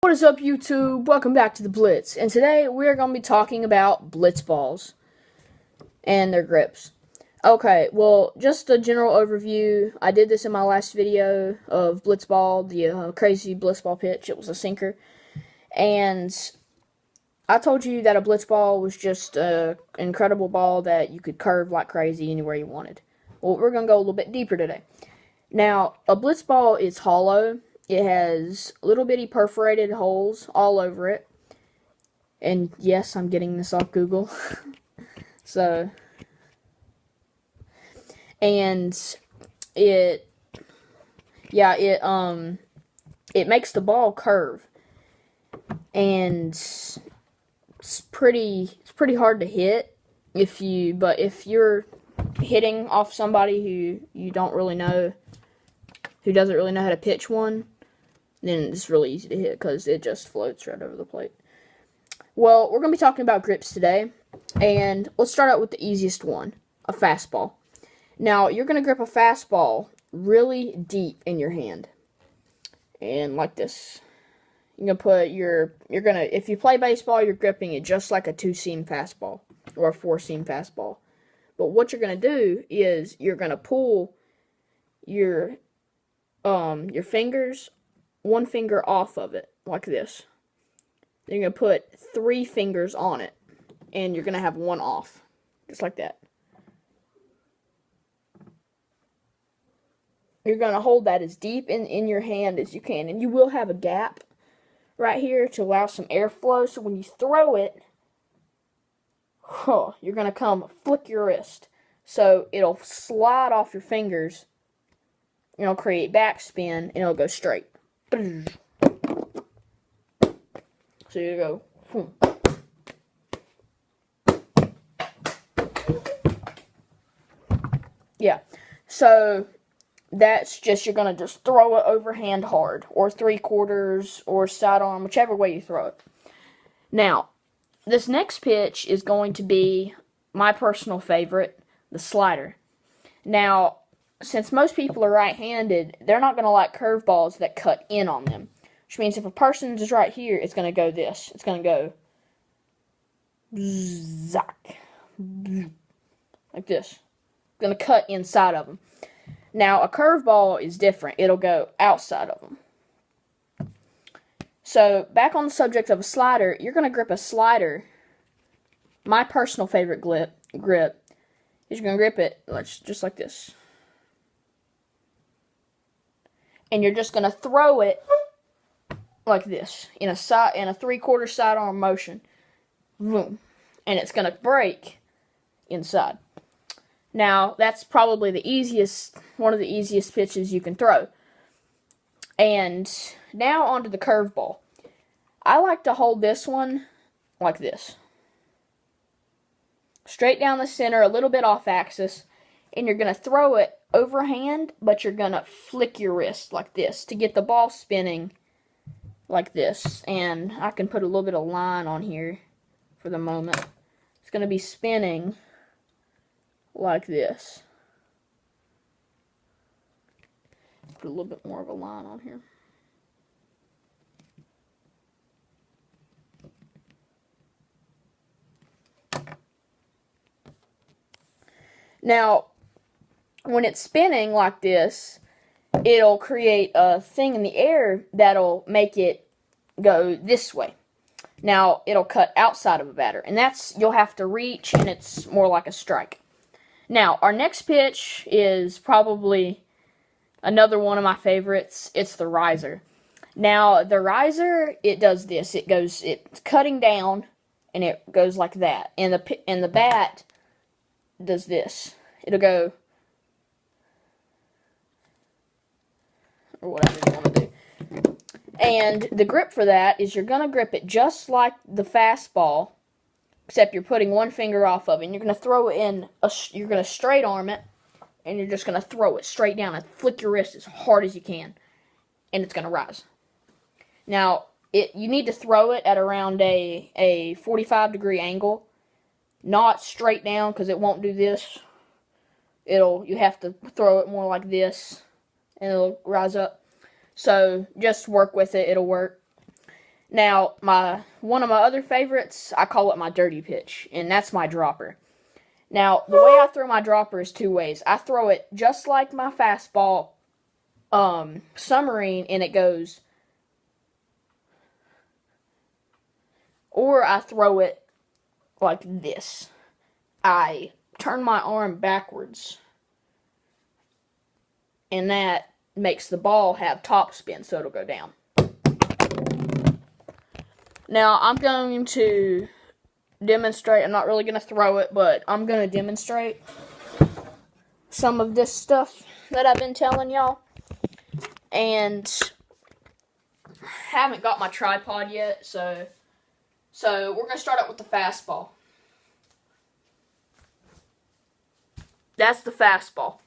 What is up, YouTube? Welcome back to the Blitz, and today we're going to be talking about blitz balls and their grips. Okay, well, just a general overview. I did this in my last video of blitzball, the crazy blitzball pitch. It was a sinker, and I told you that a blitzball was just an incredible ball that you could curve like crazy anywhere you wanted. Well, we're going to go a little bit deeper today. Now, a blitzball is hollow. It has little bitty perforated holes all over it. And yes, I'm getting this off Google. And it makes the ball curve. And it's pretty hard to hit but if you're hitting off somebody who you don't really know, who doesn't really know how to pitch one, then it's really easy to hit because it just floats right over the plate. Well, we're going to be talking about grips today, and let's start out with the easiest one, a fastball. Now, you're going to grip a fastball really deep in your hand, and like this. You're going to if you play baseball, you're gripping it just like a 2-seam fastball or a 4-seam fastball. But what you're going to do is you're going to pull your fingers, one finger off of it, like this. Then you're going to put 3 fingers on it, and you're going to have one off, just like that. You're going to hold that as deep in your hand as you can, and you will have a gap right here to allow some airflow, so when you throw it, you're going to come flick your wrist. So it'll slide off your fingers, it'll create backspin, and it'll go straight. So you go. Yeah. So that's just, you're going to just throw it overhand hard, or 3/4, or sidearm, whichever way you throw it. Now, this next pitch is going to be my personal favorite, the slider. Now, since most people are right-handed, they're not going to like curveballs that cut in on them. Which means if a person is right here, it's going to go this. It's going to go zack, like this. It's going to cut inside of them. Now, a curveball is different. It'll go outside of them. So, back on the subject of a slider, you're going to grip a slider. My personal favorite grip is you're going to grip it just like this. And you're just going to throw it like this in a 3/4 sidearm motion. Boom. And it's going to break inside. Now, that's probably one of the easiest pitches you can throw. And now onto the curveball. I like to hold this one like this. Straight down the center, a little bit off axis, and you're going to throw it overhand, but you're going to flick your wrist like this to get the ball spinning like this. And I can put a little bit of line on here for the moment. It's going to be spinning like this. Put a little bit more of a line on here. Now, when it's spinning like this, it'll create a thing in the air that'll make it go this way. Now, it'll cut outside of a batter, and you'll have to reach, and it's more like a strike. Now, our next pitch is probably another one of my favorites. It's the riser. Now, the riser, it does this. It's cutting down, and it goes like that. And the bat does this. It'll go, or whatever you want to do. And the grip for that is you're going to grip it just like the fastball, except you're putting one finger off of it, and you're going to throw it you're going to straight arm it, and you're just going to throw it straight down and flick your wrist as hard as you can, and it's going to rise. Now, you need to throw it at around a 45-degree angle, not straight down, because it won't do this. You have to throw it more like this, and it'll rise up. So just work with it, it'll work. Now, one of my other favorites, I call it my dirty pitch, and that's my dropper. Now, the way I throw my dropper is two ways. I throw it just like my fastball, submarine, and it goes, or I throw it like this. I turn my arm backwards, and that makes the ball have top spin, so it'll go down. Now, I'm going to demonstrate. I'm not really going to throw it, but I'm going to demonstrate some of this stuff that I've been telling y'all. And I haven't got my tripod yet, so we're going to start out with the fastball. That's the fastball.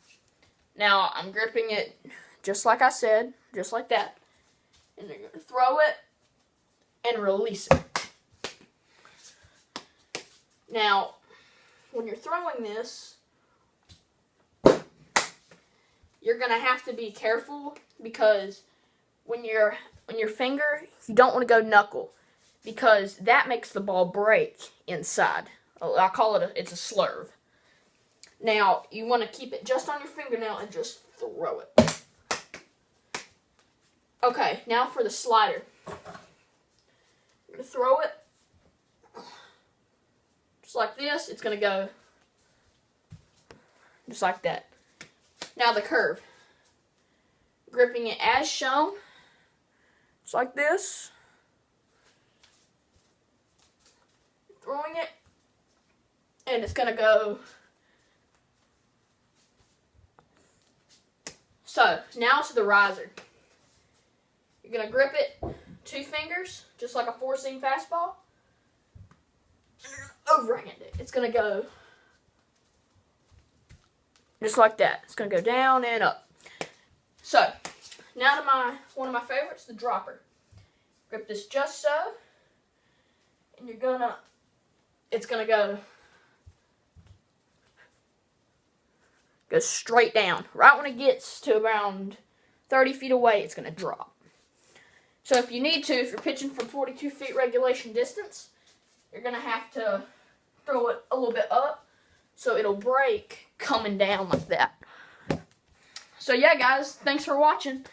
Now, I'm gripping it just like I said, just like that. And you're going to throw it and release it. Now, when you're throwing this, you're going to have to be careful because when your finger, you don't want to go knuckle because that makes the ball break inside. I call it it's a slurve. Now, you want to keep it just on your fingernail and just throw it. Okay, now for the slider. You're going to throw it just like this. It's going to go just like that. Now the curve. Gripping it as shown. Just like this. Throwing it. And it's going to go. So, now to the riser. You're going to grip it 2 fingers, just like a 4-seam fastball. Overhand it. It's going to go just like that. It's going to go down and up. So, now to one of my favorites, the dropper. Grip this just so. And it's going to go straight down. Right when it gets to around 30 feet away, it's going to drop. So if you need to, if you're pitching from 42 feet regulation distance, you're going to have to throw it a little bit up so it'll break coming down like that. So yeah, guys, thanks for watching.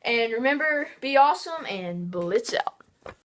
And remember, be awesome and blitz out.